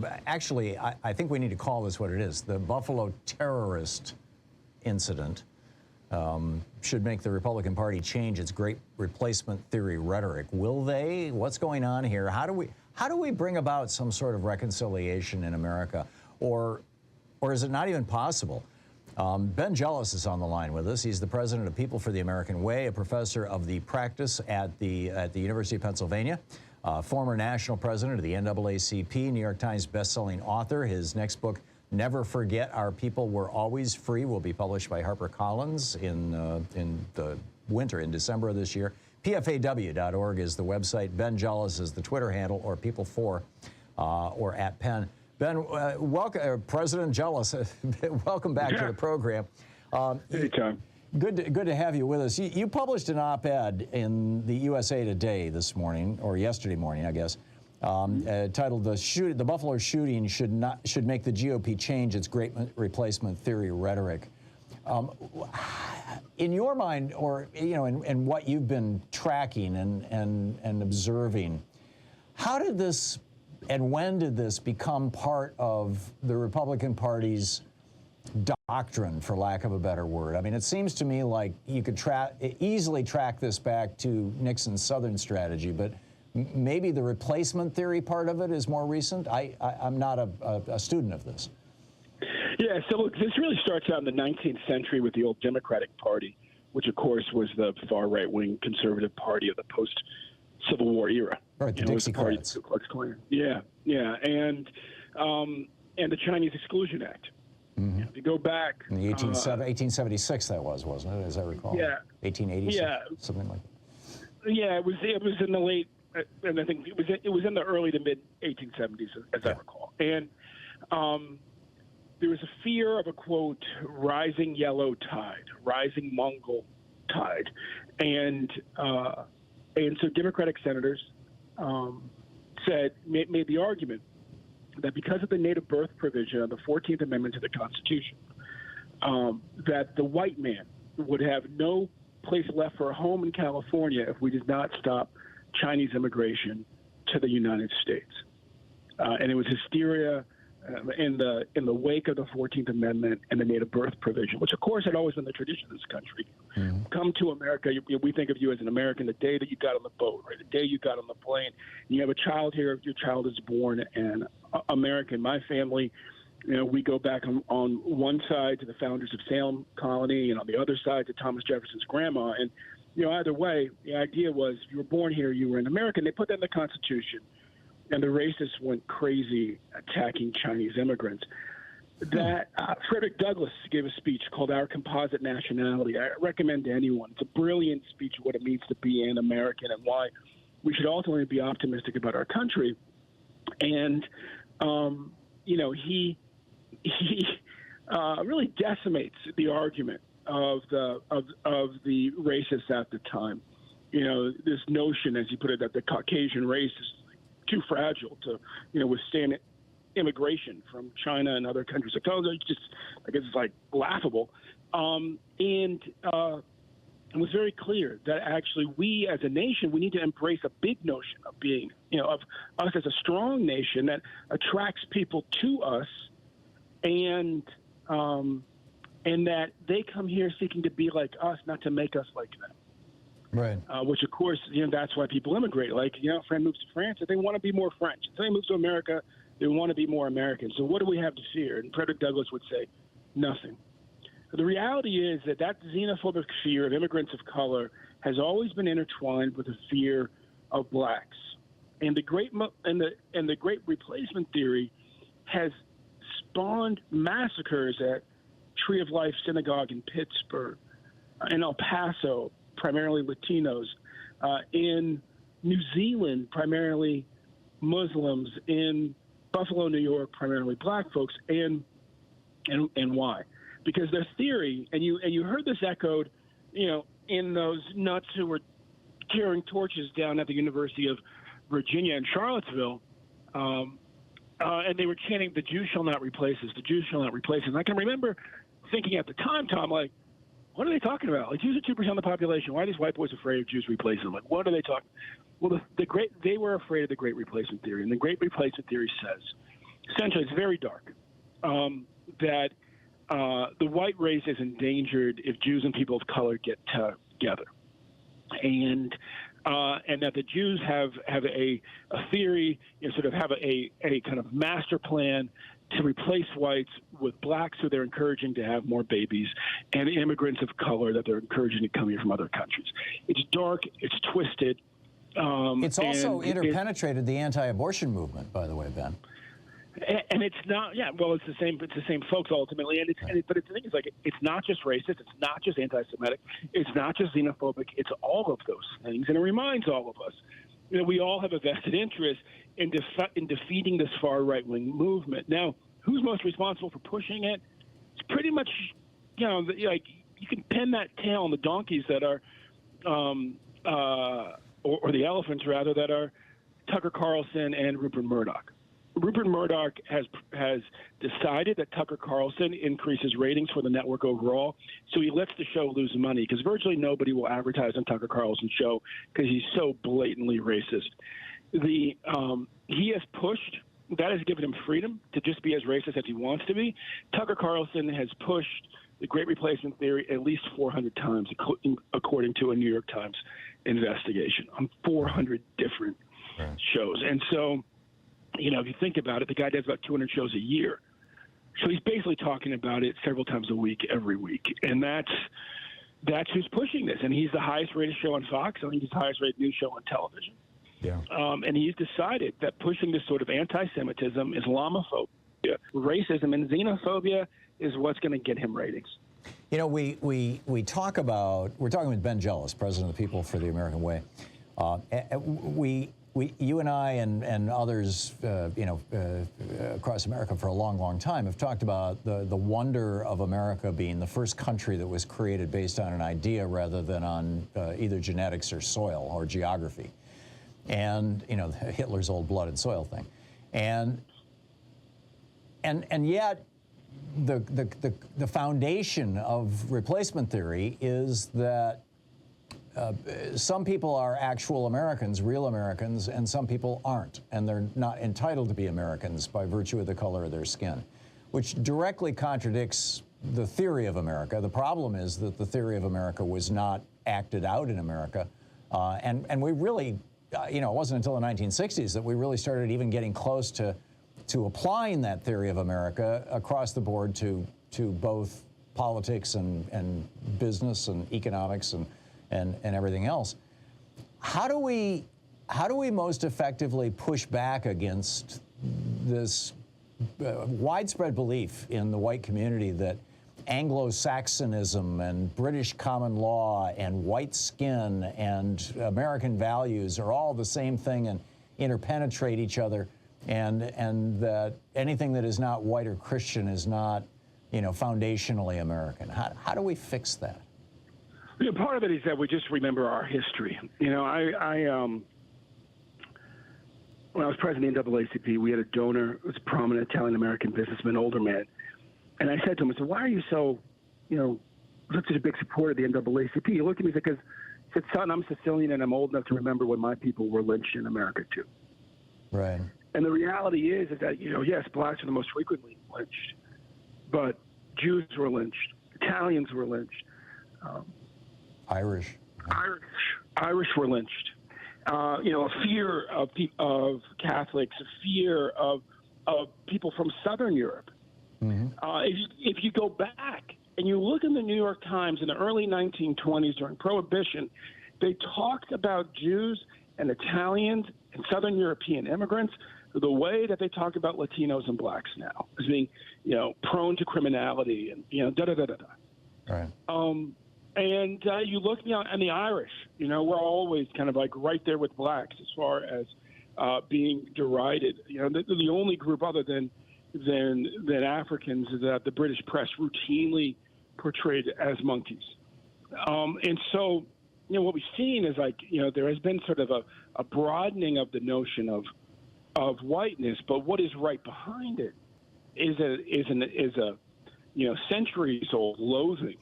actually, I think we need to call this what it is. The Buffalo terrorist incident should make the Republican Party change its great replacement theory rhetoric. Will they? What's going on here? How do we bring about some sort of reconciliation in America? Or is it not even possible? Ben Jealous is on the line with us. He's the president of People for the American Way, a professor of the practice at the University of Pennsylvania, former national president of the NAACP, New York Times bestselling author. His next book, Never Forget Our People Were Always Free, will be published by Harper Collins in the winter, in December of this year. PFAW.org is the website. Ben Jealous is the Twitter handle, or People4, or at Penn. Ben, welcome, President Jealous. Welcome back to the program. Hey, Tom. Good to have you with us. You published an op-ed in the USA Today this morning, or yesterday morning, I guess, titled "The Buffalo Shooting Should Make the GOP Change Its Great Replacement Theory Rhetoric." In your mind, or in what you've been tracking and observing, how did this and when did this become part of the Republican Party's doctrine, for lack of a better word? I mean, it seems to me like you could easily track this back to Nixon's Southern strategy, but maybe the replacement theory part of it is more recent. I'm not a student of this. Yeah, so look, this really starts out in the 19th century with the old Democratic Party, which of course was the far right-wing conservative party of the post-Civil War era. Right, the Dixiecrats. Yeah, and the Chinese Exclusion Act. Mm-hmm. If you go back, in the 1876, that wasn't it? As I recall. Yeah. 1886. Yeah. Something like that. Yeah, it was in the late, and I think it was in the early to mid 1870s, as I recall. And there was a fear of a, quote, rising yellow tide, rising Mongol tide, and so Democratic senators made the argument that because of the native birth provision of the 14th Amendment to the Constitution, that the white man would have no place left for a home in California if we did not stop Chinese immigration to the United States. And it was hysteria in the wake of the 14th Amendment and the native birth provision, which of course had always been the tradition of this country. Mm-hmm. Come to America, we think of you as an American the day that you got on the boat, right? The day you got on the plane. And you have a child here, your child is born an American. My family, we go back on one side to the founders of Salem Colony and on the other side to Thomas Jefferson's grandma. And, either way, the idea was if you were born here, you were an American. They put that in the Constitution. And the racists went crazy attacking Chinese immigrants. That Frederick Douglass gave a speech called Our Composite Nationality. I recommend to anyone. It's a brilliant speech of what it means to be an American and why we should ultimately be optimistic about our country. And, he really decimates the argument of the racists at the time. This notion, as you put it, that the Caucasian race is too fragile to, withstand immigration from China and other countries. It's like laughable. And it was very clear that actually we as a nation, we need to embrace a big notion of being, of us as a strong nation that attracts people to us and that they come here seeking to be like us, not to make us like them. Right. Which, of course, that's why people immigrate. Like, a friend moves to France, they want to be more French. If they move to America, they want to be more American. So what do we have to fear? And Frederick Douglass would say, nothing. The reality is that xenophobic fear of immigrants of color has always been intertwined with the fear of blacks. And the great replacement theory has spawned massacres at Tree of Life Synagogue in Pittsburgh, in El Paso, primarily Latinos, in New Zealand, primarily Muslims, in Buffalo, New York, primarily black folks, and why? Because their theory, and you heard this echoed, in those nuts who were carrying torches down at the University of Virginia in Charlottesville, and they were chanting, "The Jew shall not replace us, the Jew shall not replace us." And I can remember thinking at the time, Tom, like, what are they talking about? Like, Jews are 2% of the population. Why are these white boys afraid of Jews replacing them? Like, what are they talking? Well, they were afraid of the Great Replacement Theory, and the Great Replacement Theory says essentially, it's very dark, that the white race is endangered if Jews and people of color get together. And that the Jews have a theory, sort of have a kind of master plan to replace whites with blacks who they're encouraging to have more babies, and immigrants of color that they're encouraging to come here from other countries. It's dark, it's twisted. It's also interpenetrated the anti-abortion movement, by the way, Ben. And it's not, yeah. Well, it's the same folks ultimately, but the thing is, like, it's not just racist, it's not just anti-Semitic, it's not just xenophobic, it's all of those things, and it reminds all of us, we all have a vested interest in defeating this far right-wing movement. Now, who's most responsible for pushing it? It's pretty much, like, you can pin that tail on the donkeys that are, or the elephants rather, that are Tucker Carlson and Rupert Murdoch. Rupert Murdoch has decided that Tucker Carlson increases ratings for the network overall, so he lets the show lose money because virtually nobody will advertise on Tucker Carlson's show because he's so blatantly racist. He has pushed, that has given him freedom to just be as racist as he wants to be. Tucker Carlson has pushed the Great Replacement theory at least 400 times, according to a New York Times investigation, on 400 different shows. And so, if you think about it, the guy does about 200 shows a year. So he's basically talking about it several times a week, every week. And that's who's pushing this. And he's the highest rated show on Fox. I think he's the highest rated news show on television. Yeah. And he's decided that pushing this sort of anti-Semitism, Islamophobia, racism, and xenophobia is what's going to get him ratings. We talk about, we're talking with Ben Jealous, president of the People for the American Way. You and I and others, across America for a long, long time have talked about the wonder of America being the first country that was created based on an idea rather than on either genetics or soil or geography. And, Hitler's old blood and soil thing. And yet the foundation of replacement theory is that some people are actual Americans, real Americans, and some people aren't, and they're not entitled to be Americans by virtue of the color of their skin, which directly contradicts the theory of America. The problem is that the theory of America was not acted out in America, and we really, it wasn't until the 1960s that we really started even getting close to applying that theory of America across the board to both politics and business and economics and everything else. How do we most effectively push back against this widespread belief in the white community that Anglo-Saxonism and British common law and white skin and American values are all the same thing and interpenetrate each other, and that anything that is not white or Christian is not, foundationally American? How do we fix that? Part of it is that we just remember our history. When I was president of the NAACP, we had a donor who was a prominent Italian-American businessman, older man. And I said to him, I said, why are you so, such a big supporter of the NAACP? He looked at me and said, he said, son, I'm Sicilian and I'm old enough to remember when my people were lynched in America too. Right. And the reality is that, yes, blacks are the most frequently lynched, but Jews were lynched, Italians were lynched. Irish were lynched. A fear of Catholics, a fear of people from Southern Europe. Mm-hmm. If you go back and you look in the New York Times in the early 1920s during Prohibition, they talked about Jews and Italians and Southern European immigrants the way that they talk about Latinos and blacks now, as being, prone to criminality and da-da-da-da-da. Right. And you look beyond, and the Irish, we're always kind of like right there with blacks as far as being derided. The only group other than Africans that the British press routinely portrayed as monkeys. And so, what we've seen is there has been sort of a broadening of the notion of whiteness, but what is right behind it is a centuries old loathing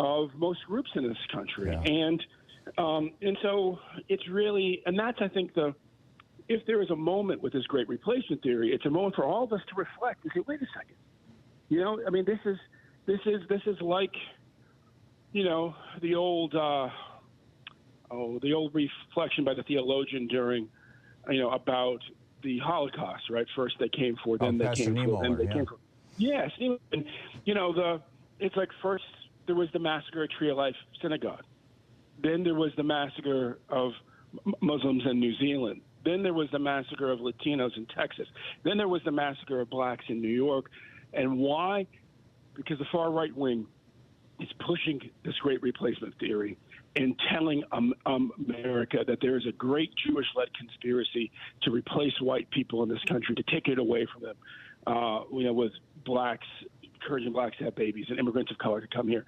of most groups in this country. Yeah. And so it's really, and that's, I think, if there is a moment with this great replacement theory, it's a moment for all of us to reflect and say, wait a second. You know, I mean, this is like, you know, the old reflection by the theologian during, you know, about the Holocaust, right? First they came for, then they came for, then they came for. Yes, and you know, it's like first there was the massacre at Tree of Life Synagogue, then there was the massacre of Muslims in New Zealand, then there was the massacre of Latinos in Texas, then there was the massacre of blacks in New York. And why? Because the far right wing is pushing this great replacement theory and telling America that there is a great Jewish-led conspiracy to replace white people in this country, to take it away from them, you know, with blacks, encouraging blacks to have babies and immigrants of color to come here.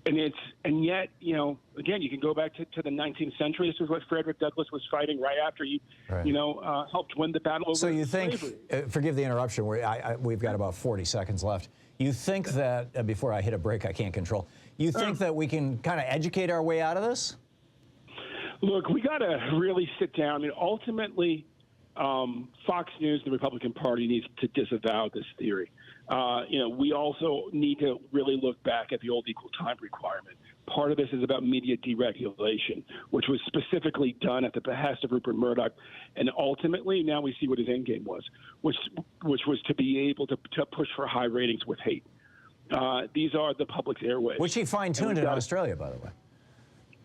And yet, you know, again, you can go back to the 19th century. This is what Frederick Douglass was fighting right after he, you know, helped win the battle over slavery. So you think, forgive the interruption, we've got about 40 seconds left. You think that, before I hit a break I can't control, you think that we can kind of educate our way out of this? Look, we got to really sit down. I mean, ultimately, Fox News, the Republican Party, needs to disavow this theory. You know, we also need to really look back at the old equal time requirement. Part of this is about media deregulation, which was specifically done at the behest of Rupert Murdoch. And ultimately, now we see what his end game was, which was to be able to push for high ratings with hate. These are the public's airwaves. Which he fine-tuned in Australia, by the way.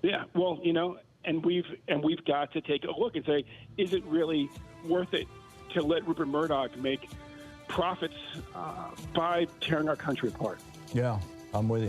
Yeah, well, you know, and we've got to take a look and say, is it really worth it to let Rupert Murdoch make profits by tearing our country apart? Yeah, I'm with you.